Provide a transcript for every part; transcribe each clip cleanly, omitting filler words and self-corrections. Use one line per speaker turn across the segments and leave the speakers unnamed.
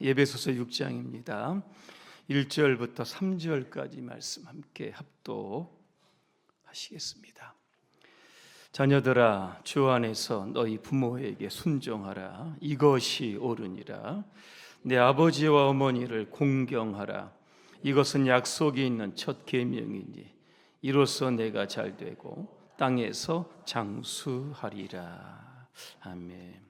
에베소서 6장입니다. 1절부터 3절까지 말씀 함께 합독하시겠습니다. 자녀들아, 주 안에서 너희 부모에게 순종하라. 이것이 옳으니라. 내 아버지와 어머니를 공경하라. 이것은 약속이 있는 첫 계명이니 이로써 내가 잘되고 땅에서 장수하리라. 아멘.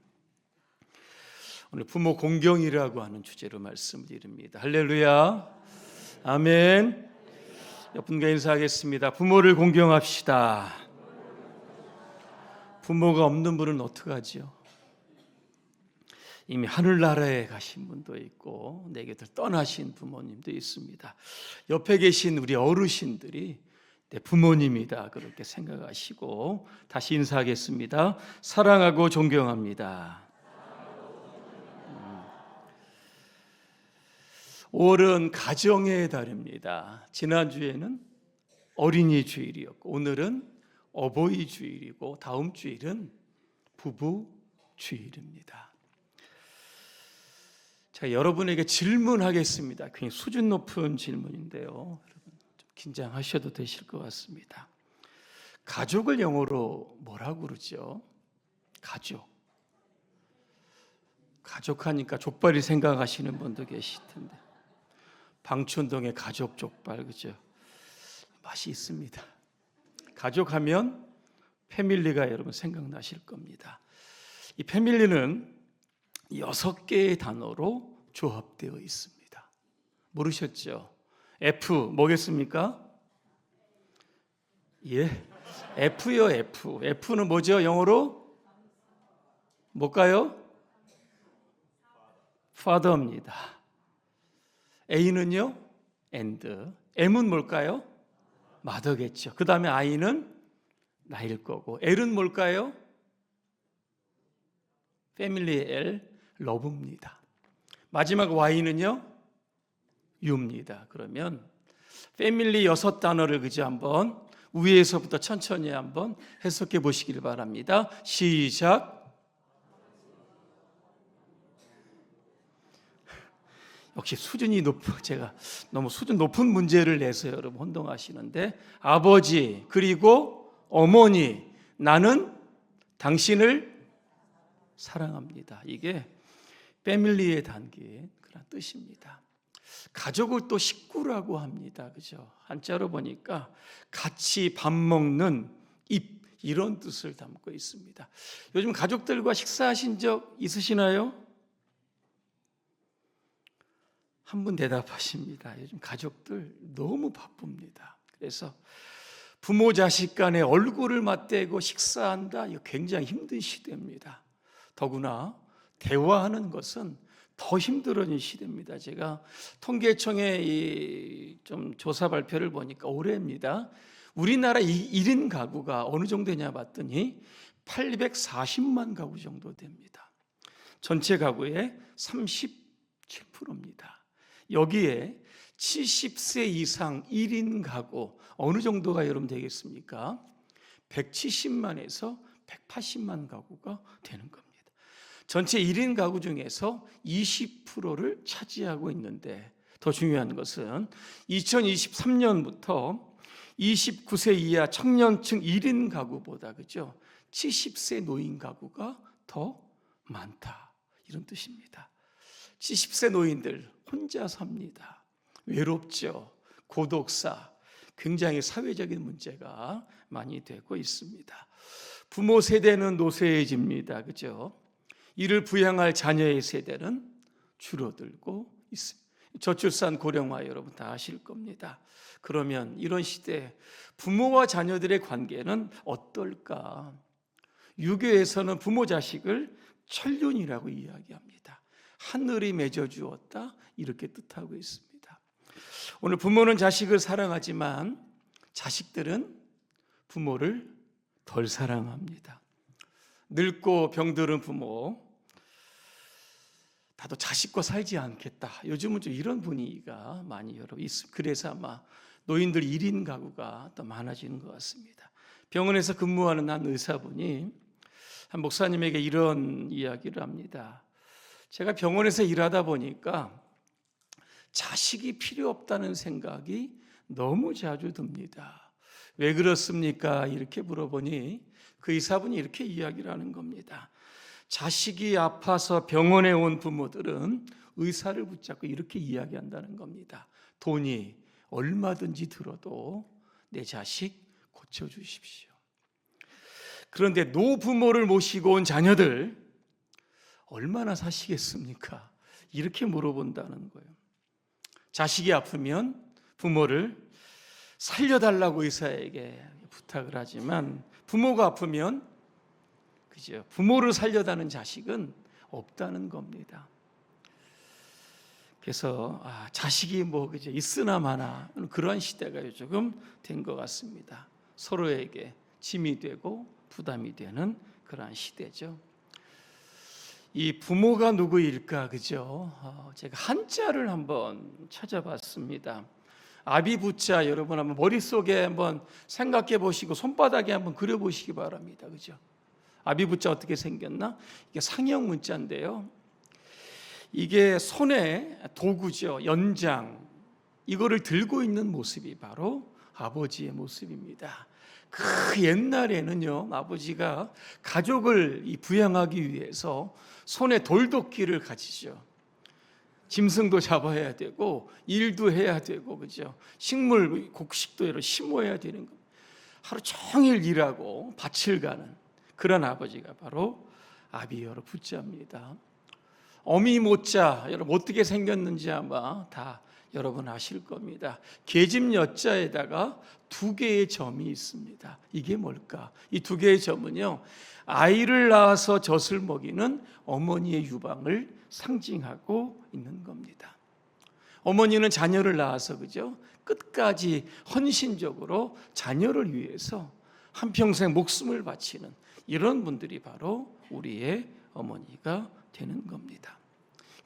오늘 부모 공경이라고 하는 주제로 말씀을 드립니다. 할렐루야. 아멘. 옆분과 인사하겠습니다. 부모를 공경합시다. 부모가 없는 분은 어떡하죠? 이미 하늘나라에 가신 분도 있고 내 곁을 떠나신 부모님도 있습니다. 옆에 계신 우리 어르신들이 내 부모님이다 그렇게 생각하시고 다시 인사하겠습니다. 사랑하고 존경합니다. 5월은 가정의 달입니다. 지난주에는 어린이 주일이었고 오늘은 어버이 주일이고 다음 주일은 부부 주일입니다. 제가 여러분에게 질문하겠습니다. 굉장히 수준 높은 질문인데요. 여러분 좀 긴장하셔도 되실 것 같습니다. 가족을 영어로 뭐라고 그러죠? 가족하니까 족발이 생각하시는 분도 계실 텐데 방촌동의 가족 족발, 그죠? 맛이 있습니다. 가족하면 패밀리가 여러분 생각나실 겁니다. 이 패밀리는 6개의 단어로 조합되어 있습니다. 모르셨죠? F 뭐겠습니까? 예, F요, F. F는 뭐죠? 영어로 뭘까요? Father입니다. A는요? and. M은 뭘까요? mother겠죠. 그 다음에 I는 나일 거고 L은 뭘까요? 패밀리의 L, love입니다. 마지막 Y는요? you입니다. 그러면 패밀리 6단어를 그저 한번 위에서부터 천천히 한번 해석해 보시길 바랍니다. 시작. 역시 수준이 제가 너무 수준 높은 문제를 내서 여러분 혼동하시는데 아버지 그리고 어머니 나는 당신을 사랑합니다. 이게 패밀리에 담긴 그런 뜻입니다. 가족을 또 식구라고 합니다. 그죠? 한자로 보니까 같이 밥 먹는 입 이런 뜻을 담고 있습니다. 요즘 가족들과 식사하신 적 있으시나요? 한 분 대답하십니다. 요즘 가족들 너무 바쁩니다. 그래서 부모 자식 간의 얼굴을 맞대고 식사한다. 이거 굉장히 힘든 시대입니다. 더구나 대화하는 것은 더 힘들어진 시대입니다. 제가 통계청의 좀 조사 발표를 보니까 올해입니다. 우리나라 1인 가구가 어느 정도 되냐 봤더니 840만 가구 정도 됩니다. 전체 가구의 37%입니다. 여기에 70세 이상 1인 가구 어느 정도가 여러분 되겠습니까? 170만에서 180만 가구가 되는 겁니다. 전체 1인 가구 중에서 20%를 차지하고 있는데 더 중요한 것은 2023년부터 29세 이하 청년층 1인 가구보다 그죠? 70세 노인 가구가 더 많다. 이런 뜻입니다. 70세 노인들 혼자 삽니다. 외롭죠. 고독사. 굉장히 사회적인 문제가 많이 되고 있습니다. 부모 세대는 노쇠해집니다. 그죠? 이를 부양할 자녀의 세대는 줄어들고 있습니다. 저출산 고령화 여러분 다 아실 겁니다. 그러면 이런 시대 부모와 자녀들의 관계는 어떨까? 유교에서는 부모 자식을 천륜이라고 이야기합니다. 하늘이 맺어주었다 이렇게 뜻하고 있습니다. 오늘 부모는 자식을 사랑하지만 자식들은 부모를 덜 사랑합니다. 늙고 병들은 부모 나도 자식과 살지 않겠다. 요즘은 좀 이런 분위기가 많이 있습니다. 그래서 아마 노인들 1인 가구가 더 많아지는 것 같습니다. 병원에서 근무하는 한 의사분이 한 목사님에게 이런 이야기를 합니다. 제가 병원에서 일하다 보니까 자식이 필요 없다는 생각이 너무 자주 듭니다. 왜 그렇습니까? 이렇게 물어보니 그 의사분이 이렇게 이야기를 하는 겁니다. 자식이 아파서 병원에 온 부모들은 의사를 붙잡고 이렇게 이야기한다는 겁니다. 돈이 얼마든지 들어도 내 자식 고쳐주십시오. 그런데 노부모를 모시고 온 자녀들 얼마나 사시겠습니까? 이렇게 물어본다는 거예요. 자식이 아프면 부모를 살려달라고 의사에게 부탁을 하지만 부모가 아프면 그죠? 부모를 살려다는 자식은 없다는 겁니다. 그래서 자식이 그죠? 있으나 마나 그러한 시대가 조금 된 것 같습니다. 서로에게 짐이 되고 부담이 되는 그러한 시대죠. 이 부모가 누구일까, 그죠? 제가 한자를 한번 찾아봤습니다. 아비부자 여러분 한번 머릿속에 한번 생각해 보시고 손바닥에 한번 그려 보시기 바랍니다. 그죠? 아비부자 어떻게 생겼나? 이게 상형 문자인데요. 이게 손에 도구죠. 연장. 이거를 들고 있는 모습이 바로 아버지의 모습입니다. 그 옛날에는요, 아버지가 가족을 부양하기 위해서 손에 돌도끼를 가지죠. 짐승도 잡아야 되고 일도 해야 되고 그죠? 식물 곡식도 이렇게 심어야 되는 거. 하루 종일 일하고 밭을 가는 그런 아버지가 바로 아비여로 부자입니다. 어미모자 여러분 어떻게 생겼는지 아마 다 여러분 아실 겁니다. 계집 여자에다가 두 개의 점이 있습니다. 이게 뭘까? 이 두 개의 점은요, 아이를 낳아서 젖을 먹이는 어머니의 유방을 상징하고 있는 겁니다. 어머니는 자녀를 낳아서 그죠? 끝까지 헌신적으로 자녀를 위해서 한평생 목숨을 바치는 이런 분들이 바로 우리의 어머니가 되는 겁니다.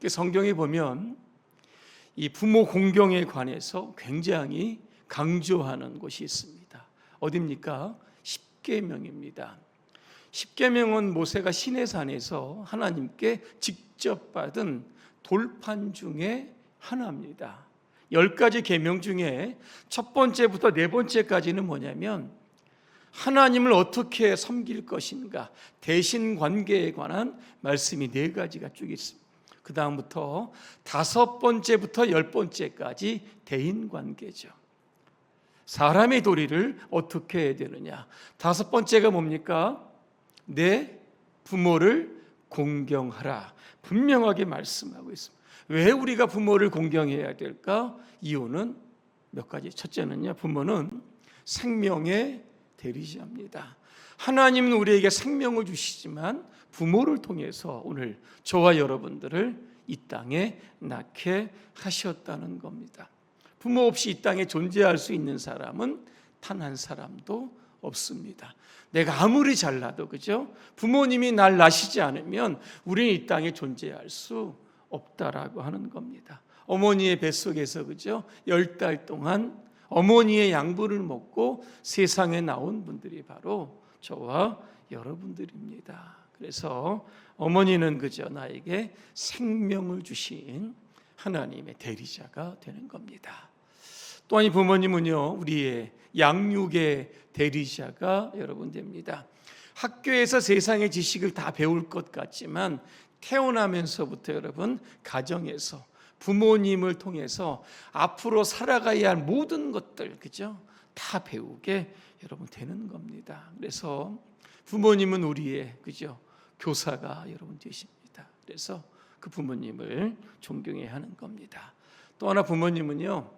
성경에 보면 이 부모 공경에 관해서 굉장히 강조하는 곳이 있습니다. 어디입니까? 십계명입니다. 십계명은 모세가 시내산에서 하나님께 직접 받은 돌판 중에 하나입니다. 10가지 계명 중에 첫 번째부터 네 번째까지는 뭐냐면 하나님을 어떻게 섬길 것인가, 대신 관계에 관한 말씀이 4가지가 쭉 있습니다. 그 다음부터 5번째부터 10번째까지 대인 관계죠. 사람의 도리를 어떻게 해야 되느냐. 5번째가 뭡니까? 내 부모를 공경하라. 분명하게 말씀하고 있습니다. 왜 우리가 부모를 공경해야 될까? 이유는 몇 가지. 첫째는요, 부모는 생명의 대리자입니다. 하나님은 우리에게 생명을 주시지만 부모를 통해서 오늘 저와 여러분들을 이 땅에 낳게 하셨다는 겁니다. 부모 없이 이 땅에 존재할 수 있는 사람은 단 한 사람도 없습니다. 내가 아무리 잘나도 그죠? 부모님이 날 낳으시지 않으면 우리는 이 땅에 존재할 수 없다라고 하는 겁니다. 어머니의 뱃속에서 그죠? 10달 동안 어머니의 양분을 먹고 세상에 나온 분들이 바로 저와 여러분들입니다. 그래서 어머니는 그저 나에게 생명을 주신 하나님의 대리자가 되는 겁니다. 또한 이 부모님은요, 우리의 양육의 대리자가 여러분 됩니다. 학교에서 세상의 지식을 다 배울 것 같지만 태어나면서부터 여러분 가정에서 부모님을 통해서 앞으로 살아가야 할 모든 것들 그죠? 다 배우게 여러분 되는 겁니다. 그래서 부모님은 우리의 그죠? 교사가 여러분 되십니다. 그래서 그 부모님을 존경해야 하는 겁니다. 또 하나 부모님은요,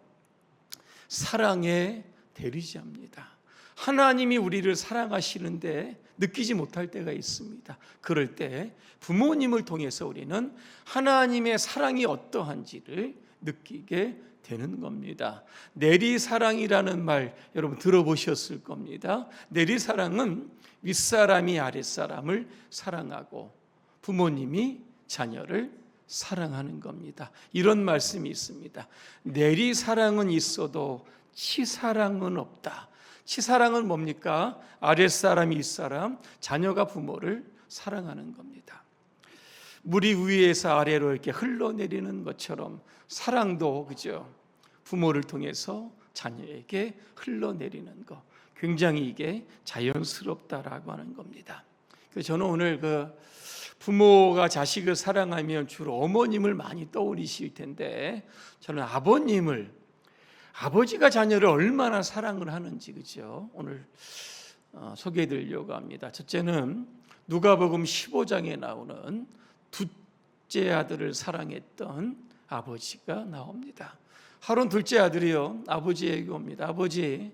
사랑의 대리자입니다. 하나님이 우리를 사랑하시는데 느끼지 못할 때가 있습니다. 그럴 때 부모님을 통해서 우리는 하나님의 사랑이 어떠한지를 느끼게 되는 겁니다. 내리사랑이라는 말 여러분 들어보셨을 겁니다. 내리사랑은 윗사람이 아랫사람을 사랑하고 부모님이 자녀를 사랑하는 겁니다. 이런 말씀이 있습니다. 내리사랑은 있어도 치사랑은 없다. 치사랑은 뭡니까? 아랫사람이 윗사람, 자녀가 부모를 사랑하는 겁니다. 물이 위에서 아래로 이렇게 흘러내리는 것처럼 사랑도 그죠? 부모를 통해서 자녀에게 흘러내리는 것, 굉장히 이게 자연스럽다라고 하는 겁니다. 그래서 저는 오늘 부모가 자식을 사랑하면 주로 어머님을 많이 떠올리실 텐데, 저는 아버지가 자녀를 얼마나 사랑을 하는지 그죠? 오늘 소개해 드리려고 합니다. 첫째는 누가복음 15장에 나오는 둘째 아들을 사랑했던 아버지가 나옵니다. 하론 둘째 아들이요, 아버지에게 옵니다. 아버지,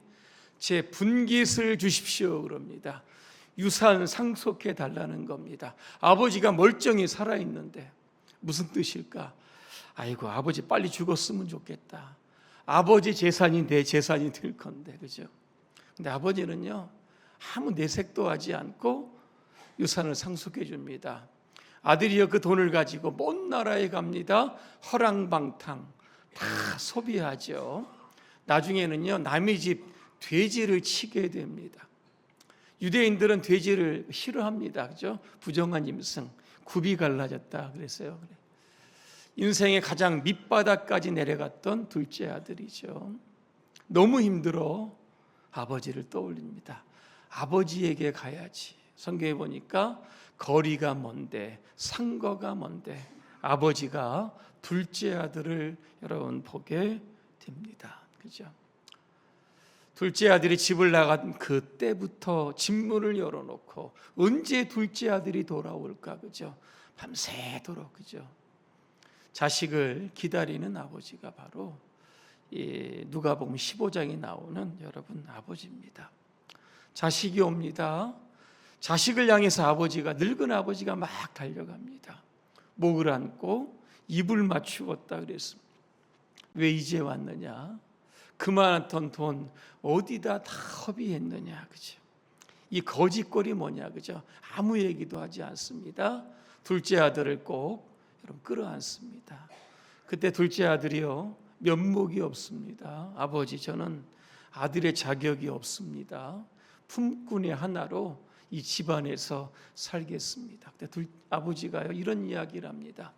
제 분깃을 주십시오 그럽니다. 유산 상속해 달라는 겁니다. 아버지가 멀쩡히 살아있는데 무슨 뜻일까? 아이고, 아버지 빨리 죽었으면 좋겠다. 아버지 재산이 내 재산이 될 건데, 그죠? 근데 아버지는요, 아무 내색도 하지 않고 유산을 상속해 줍니다. 아들이요, 그 돈을 가지고 먼 나라에 갑니다. 허랑방탕 다 소비하죠. 나중에는요, 남의 집 돼지를 치게 됩니다. 유대인들은 돼지를 싫어합니다. 그죠? 부정한 짐승, 굽이 갈라졌다 그랬어요. 인생의 가장 밑바닥까지 내려갔던 둘째 아들이죠. 너무 힘들어 아버지를 떠올립니다. 아버지에게 가야지. 성경에 보니까 거리가 먼데 상거가 먼데 아버지가 둘째 아들을 여러분 보게 됩니다. 그죠? 둘째 아들이 집을 나간 그때부터 집문을 열어놓고 언제 둘째 아들이 돌아올까, 그죠? 밤새도록, 그죠? 자식을 기다리는 아버지가 바로 이 누가복음 15장에 나오는 여러분 아버지입니다. 자식이 옵니다. 자식을 향해서 늙은 아버지가 막 달려갑니다. 목을 안고 입을 맞추었다 그랬습니다. 왜 이제 왔느냐? 그만했던 돈 어디다 다 허비했느냐, 그죠? 이 거짓골이 뭐냐, 그죠? 아무 얘기도 하지 않습니다. 둘째 아들을 꼭 여러분 끌어안습니다. 그때 둘째 아들이요, 면목이 없습니다. 아버지, 저는 아들의 자격이 없습니다. 품꾼의 하나로 이 집안에서 살겠습니다. 그때 아버지가요, 이런 이야기를 합니다.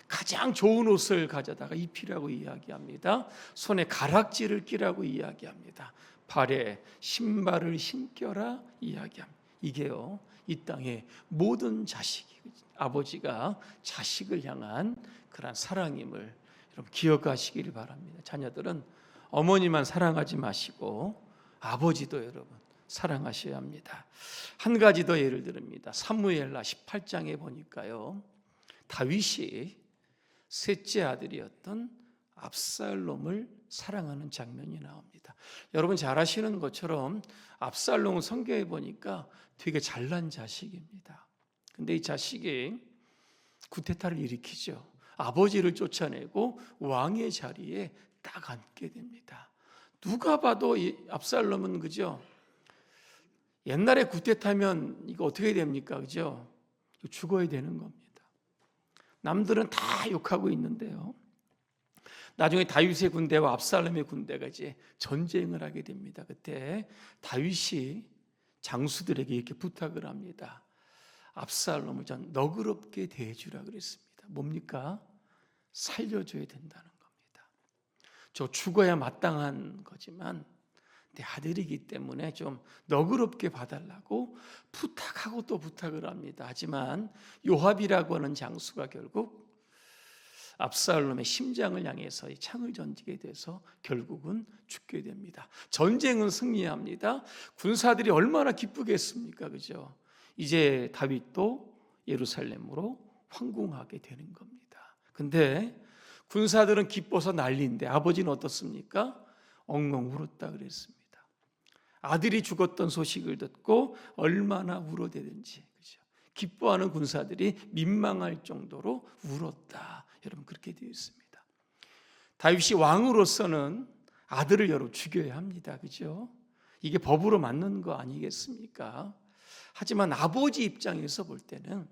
가장 좋은 옷을 가져다가 입히라고 이야기합니다. 손에 가락지를 끼라고 이야기합니다. 발에 신발을 신겨라 이야기합니다. 이게요, 이 땅의 모든 아버지가 자식을 향한 그런 사랑임을 여러분 기억하시기를 바랍니다. 자녀들은 어머니만 사랑하지 마시고 아버지도 여러분 사랑하셔야 합니다. 한 가지 더 예를 듭니다. 사무엘하 18장에 보니까요, 다윗이 셋째 아들이었던 압살롬을 사랑하는 장면이 나옵니다. 여러분 잘 아시는 것처럼 압살롬은 성경에 보니까 되게 잘난 자식입니다. 근데 이 자식이 구테타를 일으키죠. 아버지를 쫓아내고 왕의 자리에 딱 앉게 됩니다. 누가 봐도 이 압살롬은 그죠? 옛날에 구테타면 이거 어떻게 됩니까? 그죠? 죽어야 되는 겁니다. 남들은 다 욕하고 있는데요, 나중에 다윗의 군대와 압살롬의 군대가 이제 전쟁을 하게 됩니다. 그때 다윗이 장수들에게 이렇게 부탁을 합니다. 압살롬을 전 너그럽게 대해주라 그랬습니다. 뭡니까? 살려줘야 된다는 겁니다. 저 죽어야 마땅한 거지만 내 아들이기 때문에 좀 너그럽게 봐달라고 부탁하고 또 부탁을 합니다. 하지만 요압이라고 하는 장수가 결국 압살롬의 심장을 향해서 이 창을 던지게 돼서 결국은 죽게 됩니다. 전쟁은 승리합니다. 군사들이 얼마나 기쁘겠습니까, 그죠? 이제 다윗도 예루살렘으로 황궁하게 되는 겁니다. 근데 군사들은 기뻐서 난리인데 아버지는 어떻습니까? 엉엉 울었다 그랬습니다. 아들이 죽었던 소식을 듣고 얼마나 울어대는지, 그죠? 기뻐하는 군사들이 민망할 정도로 울었다. 여러분 그렇게 되어 있습니다. 다윗이 왕으로서는 아들을 여러분 죽여야 합니다. 그죠? 이게 법으로 맞는 거 아니겠습니까? 하지만 아버지 입장에서 볼 때는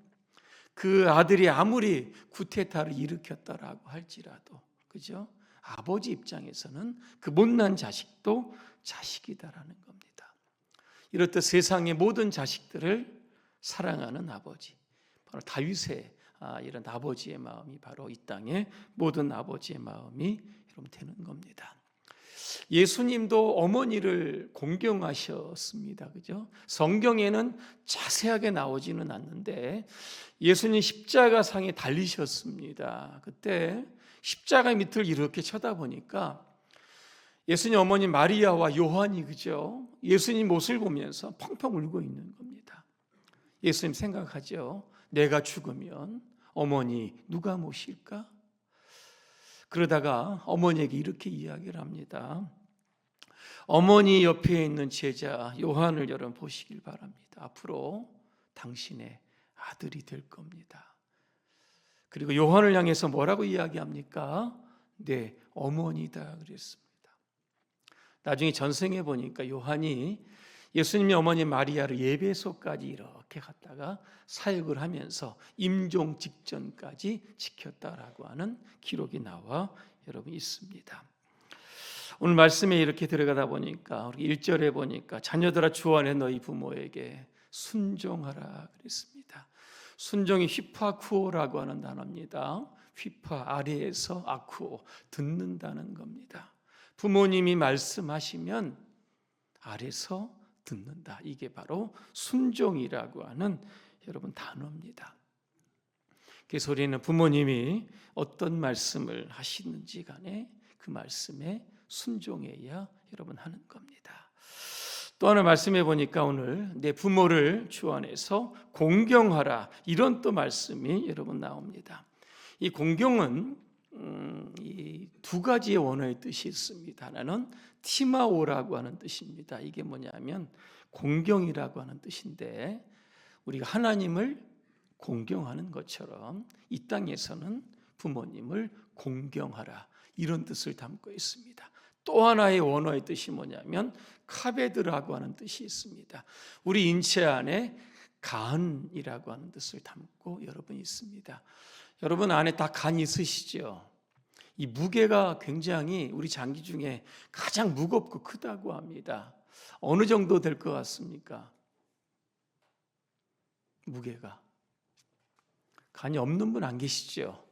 그 아들이 아무리 구테타를 일으켰다라고 할지라도, 그죠? 아버지 입장에서는 그 못난 자식도 자식이다라는 겁니다. 이렇듯 세상의 모든 자식들을 사랑하는 아버지, 바로 다윗의 이런 아버지의 마음이 바로 이 땅의 모든 아버지의 마음이 여러분 되는 겁니다. 예수님도 어머니를 공경하셨습니다. 그죠? 성경에는 자세하게 나오지는 않는데 예수님 십자가상에 달리셨습니다. 그때 십자가 밑을 이렇게 쳐다보니까 예수님 어머니 마리아와 요한이 그죠? 예수님 모습을 보면서 펑펑 울고 있는 겁니다. 예수님 생각하죠. 내가 죽으면 어머니 누가 모실까? 그러다가 어머니에게 이렇게 이야기를 합니다. 어머니 옆에 있는 제자 요한을 여러분 보시길 바랍니다. 앞으로 당신의 아들이 될 겁니다. 그리고 요한을 향해서 뭐라고 이야기합니까? 네, 어머니다 그랬습니다. 나중에 전생에 보니까 요한이 예수님의 어머니 마리아를 예배소까지 이렇게 갔다가 사역을 하면서 임종 직전까지 지켰다라고 하는 기록이 나와 여러분 있습니다. 오늘 말씀에 이렇게 들어가다 보니까 우리 1절에 보니까 자녀들아 주 안에 너희 부모에게 순종하라 그랬습니다. 순종이 휘파쿠오라고 하는 단어입니다. 휘파 아래에서 아쿠오 듣는다는 겁니다. 부모님이 말씀하시면 아래서 듣는다. 이게 바로 순종이라고 하는 여러분 단어입니다. 그래서 우리는 부모님이 어떤 말씀을 하시는지 간에 그 말씀에 순종해야 여러분 하는 겁니다. 또 하나 말씀해 보니까 오늘 내 부모를 주 안에서 공경하라 이런 또 말씀이 여러분 나옵니다. 이 공경은 이 두 가지의 원어의 뜻이 있습니다. 하나는 티마오라고 하는 뜻입니다. 이게 뭐냐면 공경이라고 하는 뜻인데 우리가 하나님을 공경하는 것처럼 이 땅에서는 부모님을 공경하라 이런 뜻을 담고 있습니다. 또 하나의 원어의 뜻이 뭐냐면 카베드라고 하는 뜻이 있습니다. 우리 인체 안에 간이라고 하는 뜻을 담고 여러분 있습니다. 여러분 안에 다 간이 있으시죠? 이 무게가 굉장히 우리 장기 중에 가장 무겁고 크다고 합니다. 어느 정도 될 것 같습니까? 무게가. 간이 없는 분 안 계시죠?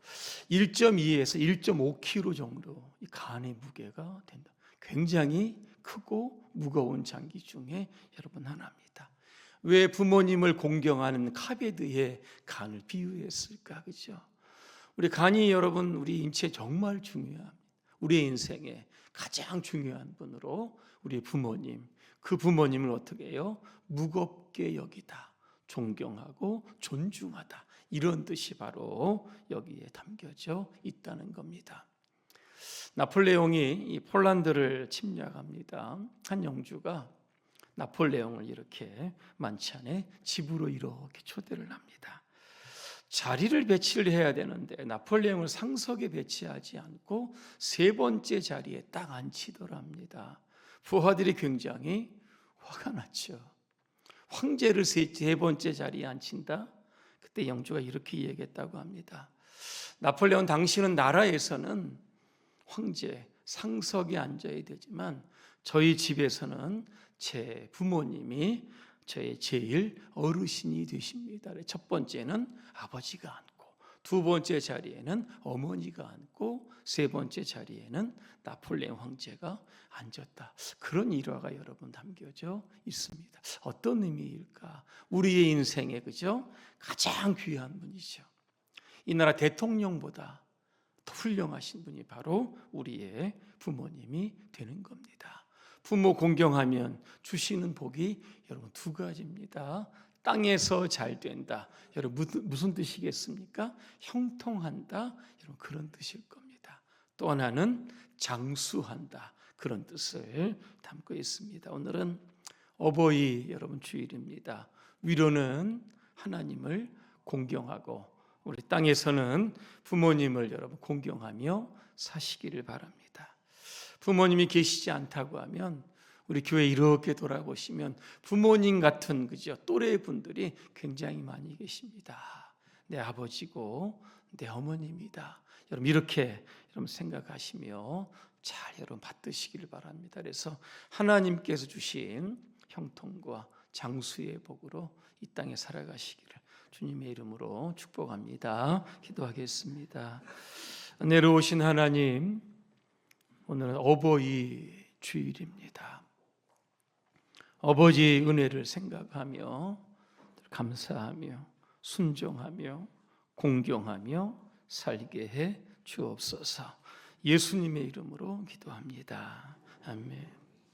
1.2에서 1.5kg 정도 이 간의 무게가 된다. 굉장히 크고 무거운 장기 중에 여러분 하나입니다. 왜 부모님을 공경하는 카베드에 간을 비유했을까? 그죠? 우리 간이 여러분 우리 인체에 정말 중요합니다. 우리의 인생에 가장 중요한 분으로 우리 부모님, 그 부모님을 어떻게 해요? 무겁게 여기다, 존경하고 존중하다. 이런 뜻이 바로 여기에 담겨져 있다는 겁니다. 나폴레옹이 이 폴란드를 침략합니다. 한 영주가 나폴레옹을 이렇게 만찬에 집으로 이렇게 초대를 합니다. 자리를 배치를 해야 되는데 나폴레옹을 상석에 배치하지 않고 세 번째 자리에 딱 앉히더랍니다. 부하들이 굉장히 화가 났죠. 황제를 세 번째 자리에 앉힌다? 그때 영주가 이렇게 얘기했다고 합니다. 나폴레옹 당신은 나라에서는 황제 상석에 앉아야 되지만 저희 집에서는 제 부모님이 저의 제일 어르신이 되십니다. 첫 번째는 아버지가 앉고 두 번째 자리에는 어머니가 앉고 세 번째 자리에는 나폴레옹 황제가 앉았다. 그런 일화가 여러분 담겨져 있습니다. 어떤 의미일까? 우리의 인생에 그죠? 가장 귀한 분이죠. 이 나라 대통령보다 더 훌륭하신 분이 바로 우리의 부모님이 되는 겁니다. 부모 공경하면 주시는 복이 여러분 두 가지입니다. 땅에서 잘 된다. 여러분 무슨 뜻이겠습니까? 형통한다. 여러분 그런 뜻일 겁니다. 또 하나는 장수한다. 그런 뜻을 담고 있습니다. 오늘은 어버이 여러분 주일입니다. 위로는 하나님을 공경하고 우리 땅에서는 부모님을 여러분 공경하며 사시기를 바랍니다. 부모님이 계시지 않다고 하면 우리 교회 이렇게 돌아보시면 부모님 같은 그죠 또래 분들이 굉장히 많이 계십니다. 내 아버지고 내 어머님이다. 여러분 이렇게 여러분 생각하시며 잘 여러분 받드시기를 바랍니다. 그래서 하나님께서 주신 형통과 장수의 복으로 이 땅에 살아가시기를 주님의 이름으로 축복합니다. 기도하겠습니다. 내려오신 하나님, 오늘은 어버이 주일입니다. 아버지의 은혜를 생각하며 감사하며 순종하며 공경하며 살게 해 주옵소서. 예수님의 이름으로 기도합니다. 아멘.